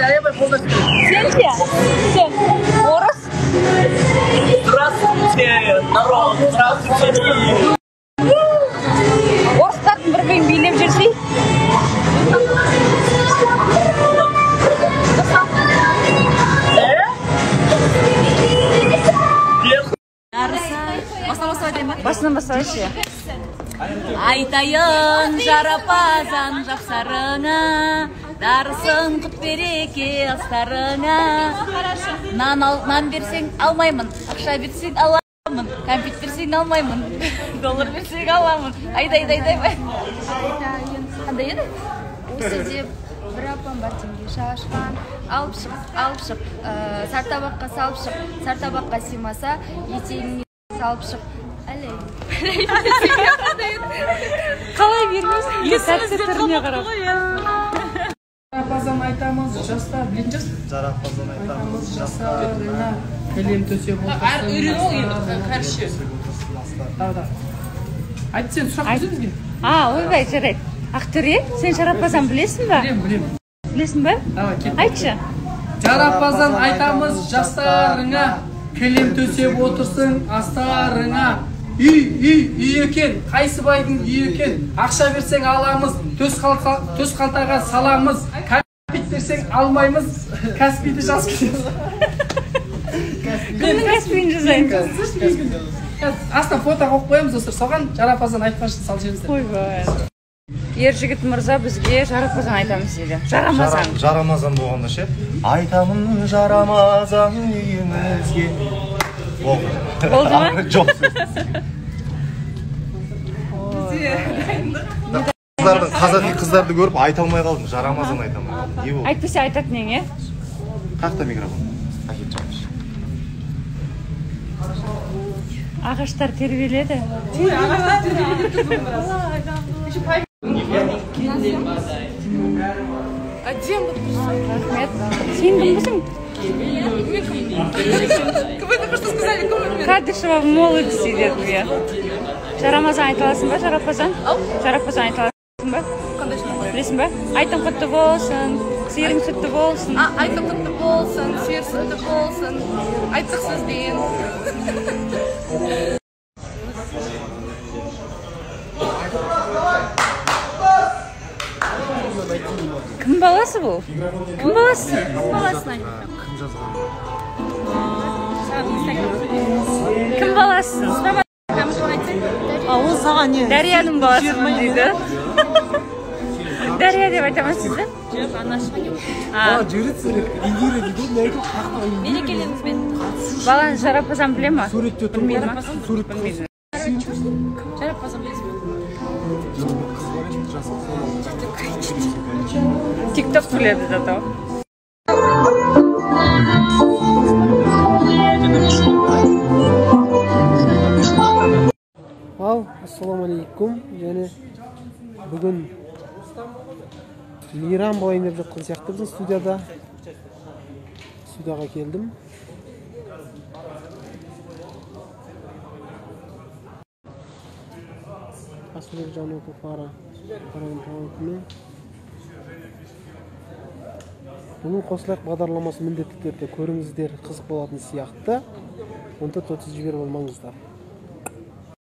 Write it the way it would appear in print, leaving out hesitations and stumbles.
аябай қолдап Сен ше? Сен орыс? Здравствуйте, народ, здравствуйте. Орыстардың бір бірін билеп жүрсей? Басынан бастайыншы. Айтайын жарапазан жапсарыңа, дарысын құт береке астарыңа. Нан берсең алмаймын, ақша берсең аламын, кәмпит берсең алмаймын, доллар берсең аламын. Айдай. Қандай еді? Осы деп бір апам бар теңге шашқан, алып шық, сартабаққа салып шық, сартабаққа симаса, етегіңе салып шық. Әлей. Қалай бермейсің? Тәпсір түріне қарап. Жарапазан айтамыз, жастар, білетін жас? Жарапазан айтамыз, жастар. Кілем төсеп отырсын. Үйрену қаршы. Айт сен сұрақ көзі бізге? Ойбай, жарайды. Ақтөре, сен жарапазан білесің ба? Білем. Білесің ба? Айтшы. Жарапазан айтамыз жастарыңа, кілем төсеп отырсың астарыңа. Үй екен, қайсы байдың үй екен, ақша берсең аламыз, төс қалтаға саламыз, кәмпит берсең алмаймыз, кәспиді жаз кетеміз. Кімнің кәспиін жазайын? Астан фото қойып қоямыз, достар, соған жарапазан айтқаншын сал жерімізден. Ойбай. Ер жігіт мырза бізге жарапазан айтамыз дейді. Жарамазан. Жарамазан болғанда ше? Айтамын жарамазан үйімізге. Болды ма? Жоқ. Қазақи қыздарды көріп айта алмай қалдым, жарамазан айта алмай қалдым. Не болды? Айтпесе айтатын ең, е? Қақта микрофон. Әкет жауыш. Ағаштар тербеледі. Рахмет. Сен кімбісің? Кадышева в молодости деді бе. Жарамазан айта аласың ба, жарапазан? Жарапазан айта аласың ба? Білесің ба? Айтың құтты болсын, сиырың сүтті болсын. Айтың құтты болсын, сиыр сүтті болсын. Айттық сөзден. Кім баласы бұл? Кім баласы? Кім баласы? Ол саған не? Дәрияның баласымын дейді. Дәрия деп айтамыз сізді? Жоқ, анашым. Мерекелеріңізбен. Баланы жарапазан біле ма? Білмейді ма? Білмейді. Жарапазан білесің. Тикток біледі зато. Ассаламалейкум. Және бүгін мейрам болайын деп жатқан сияқты біздің студияға келдім. Асылбек Жанопов Бұның қосылайық бағдарламасы міндетті түрде көріңіздер, қызық болатын сияқты. 14-30 жіберіп алмаңыздар.